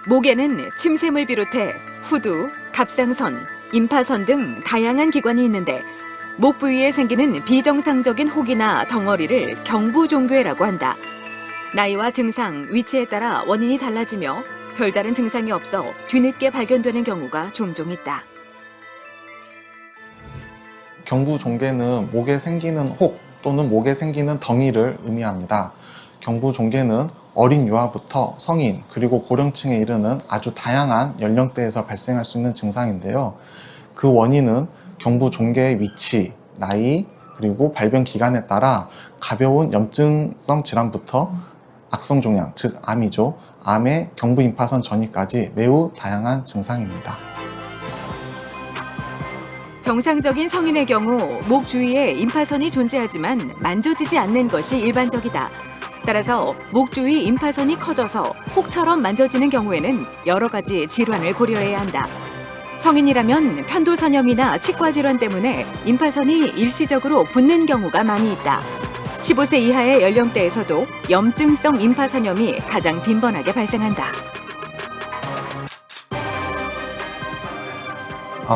목에는 침샘을 비롯해 후두, 갑상선, 임파선 등 다양한 기관이 있는데 목 부위에 생기는 비정상적인 혹이나 덩어리를 경부종괴라고 한다. 나이와 증상, 위치에 따라 원인이 달라지며 별다른 증상이 없어 뒤늦게 발견되는 경우가 종종 있다. 경부종괴는 목에 생기는 혹 또는 목에 생기는 덩이를 의미합니다. 경부종괴는 어린 유아부터 성인 그리고 고령층에 이르는 아주 다양한 연령대에서 발생할 수 있는 증상인데요. 그 원인은 경부종괴의 위치, 나이, 그리고 발병 기간에 따라 가벼운 염증성 질환부터 악성종양, 즉 암이죠. 암의 경부임파선 전이까지 매우 다양한 증상입니다. 정상적인 성인의 경우 목 주위에 임파선이 존재하지만 만져지지 않는 것이 일반적이다. 따라서 목 주위 임파선이 커져서 혹처럼 만져지는 경우에는 여러 가지 질환을 고려해야 한다. 성인이라면 편도선염이나 치과 질환 때문에 임파선이 일시적으로 붓는 경우가 많이 있다. 15세 이하의 연령대에서도 염증성 임파선염이 가장 빈번하게 발생한다.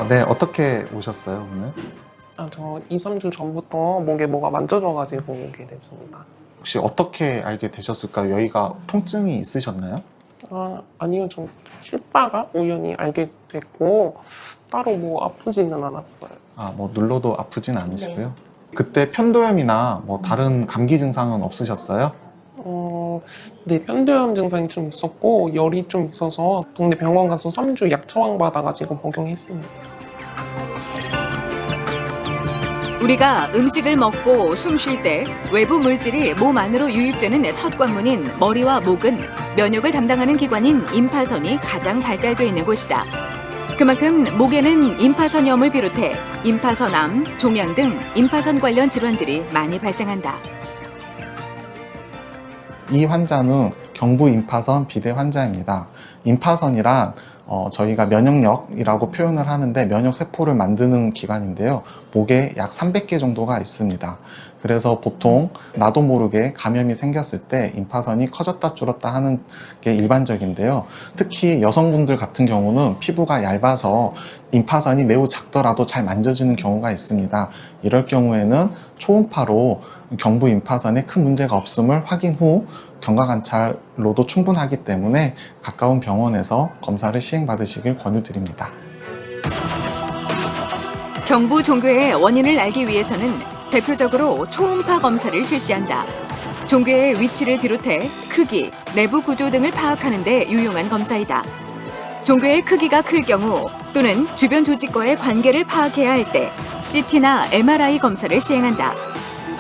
네, 어떻게 오셨어요, 오늘? 저 2, 3주 전부터 목에 뭐가 만져져가지고 오게 됐습니다. 혹시 어떻게 알게 되셨을까요? 여기가 통증이 있으셨나요? 아니요, 좀 씻다가 우연히 알게 됐고 따로 뭐 아프지는 않았어요. 뭐 눌러도 아프진 않으시고요. 그때 편도염이나 뭐 다른 감기 증상은 없으셨어요? 네, 편도염 증상이 좀 있었고 열이 좀 있어서 동네 병원 가서 3주 약 처방 받아가지고 복용했습니다. 우리가 음식을 먹고 숨 쉴 때 외부 물질이 몸 안으로 유입되는 첫 관문인 머리와 목은 면역을 담당하는 기관인 임파선이 가장 발달되어 있는 곳이다. 그만큼 목에는 임파선염을 비롯해 임파선암, 종양 등 임파선 관련 질환들이 많이 발생한다. 이 환자는 경부임파선 비대 환자입니다. 임파선이란 저희가 면역력이라고 표현을 하는데 면역세포를 만드는 기관인데요. 목에 약 300개 정도가 있습니다. 그래서 보통 나도 모르게 감염이 생겼을 때 임파선이 커졌다 줄었다 하는 게 일반적인데요. 특히 여성분들 같은 경우는 피부가 얇아서 임파선이 매우 작더라도 잘 만져지는 경우가 있습니다. 이럴 경우에는 초음파로 경부임파선에 큰 문제가 없음을 확인 후 경과관찰로도 충분하기 때문에 가까운 병원에서 검사를 시행받으시길 권유드립니다. 경부종괴의 원인을 알기 위해서는 대표적으로 초음파 검사를 실시한다. 종괴의 위치를 비롯해 크기, 내부 구조 등을 파악하는 데 유용한 검사이다. 종괴의 크기가 클 경우 또는 주변 조직과의 관계를 파악해야 할 때 CT나 MRI 검사를 시행한다.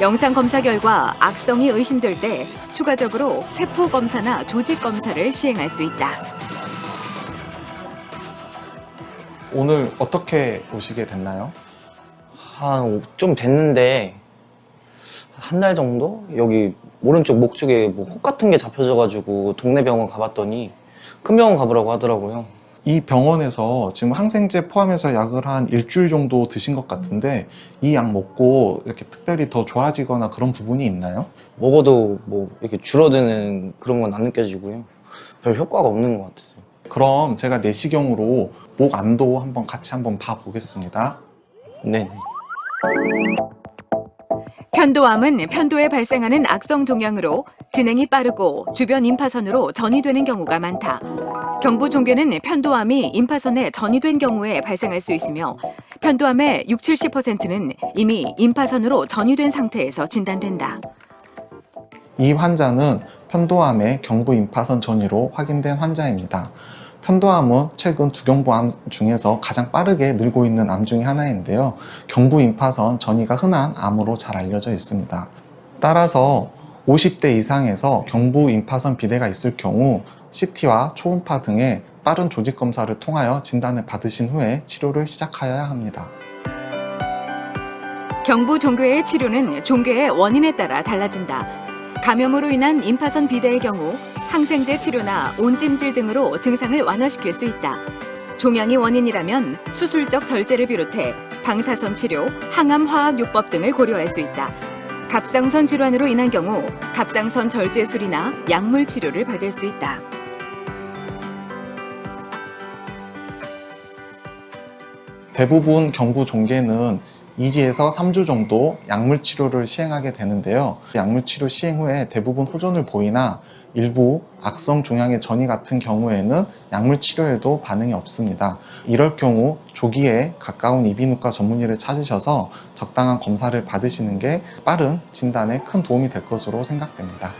영상 검사 결과 악성이 의심될 때 추가적으로 세포 검사나 조직 검사를 시행할 수 있다. 오늘 어떻게 오시게 됐나요? 좀 됐는데 한 달 정도? 여기 오른쪽 목 쪽에 뭐 혹 같은 게 잡혀져가지고 동네 병원 가봤더니 큰 병원 가보라고 하더라고요. 이 병원에서 지금 항생제 포함해서 약을 한 일주일 정도 드신 것 같은데 이 약 먹고 이렇게 특별히 더 좋아지거나 그런 부분이 있나요? 먹어도 뭐 이렇게 줄어드는 그런 건 안 느껴지고요. 별 효과가 없는 것 같았어요. 그럼 제가 내시경으로 목 안도 한번 같이 한번 봐 보겠습니다. 네. 편도암은 편도에 발생하는 악성 종양으로 진행이 빠르고 주변 임파선으로 전이되는 경우가 많다. 경부종괴는 편도암이 임파선에 전이된 경우에 발생할 수 있으며 편도암의 60, 70%는 이미 임파선으로 전이된 상태에서 진단된다. 이 환자는 편도암의 경부임파선 전이로 확인된 환자입니다. 편도암은 최근 두경부암 중에서 가장 빠르게 늘고 있는 암 중에 하나인데요. 경부임파선 전이가 흔한 암으로 잘 알려져 있습니다. 따라서 50대 이상에서 경부임파선 비대가 있을 경우 CT와 초음파 등의 빠른 조직 검사를 통하여 진단을 받으신 후에 치료를 시작하여야 합니다. 경부종괴의 치료는 종괴의 원인에 따라 달라진다. 감염으로 인한 임파선 비대의 경우 항생제 치료나 온찜질 등으로 증상을 완화시킬 수 있다. 종양이 원인이라면 수술적 절제를 비롯해 방사선 치료, 항암 화학요법 등을 고려할 수 있다. 갑상선 질환으로 인한 경우 갑상선 절제술이나 약물 치료를 받을 수 있다. 대부분 경부 종괴는 2주에서 3주 정도 약물 치료를 시행하게 되는데요. 약물 치료 시행 후에 대부분 호전을 보이나 일부 악성 종양의 전이 같은 경우에는 약물 치료에도 반응이 없습니다. 이럴 경우 조기에 가까운 이비인후과 전문의를 찾으셔서 적당한 검사를 받으시는 게 빠른 진단에 큰 도움이 될 것으로 생각됩니다.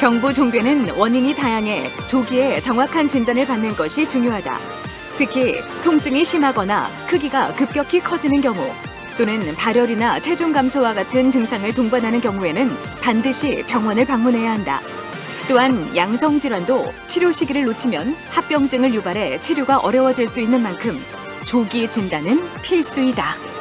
경부 종괴는 원인이 다양해 조기에 정확한 진단을 받는 것이 중요하다. 특히 통증이 심하거나 크기가 급격히 커지는 경우 또는 발열이나 체중 감소와 같은 증상을 동반하는 경우에는 반드시 병원을 방문해야 한다. 또한 양성 질환도 치료 시기를 놓치면 합병증을 유발해 치료가 어려워질 수 있는 만큼 조기 진단은 필수이다.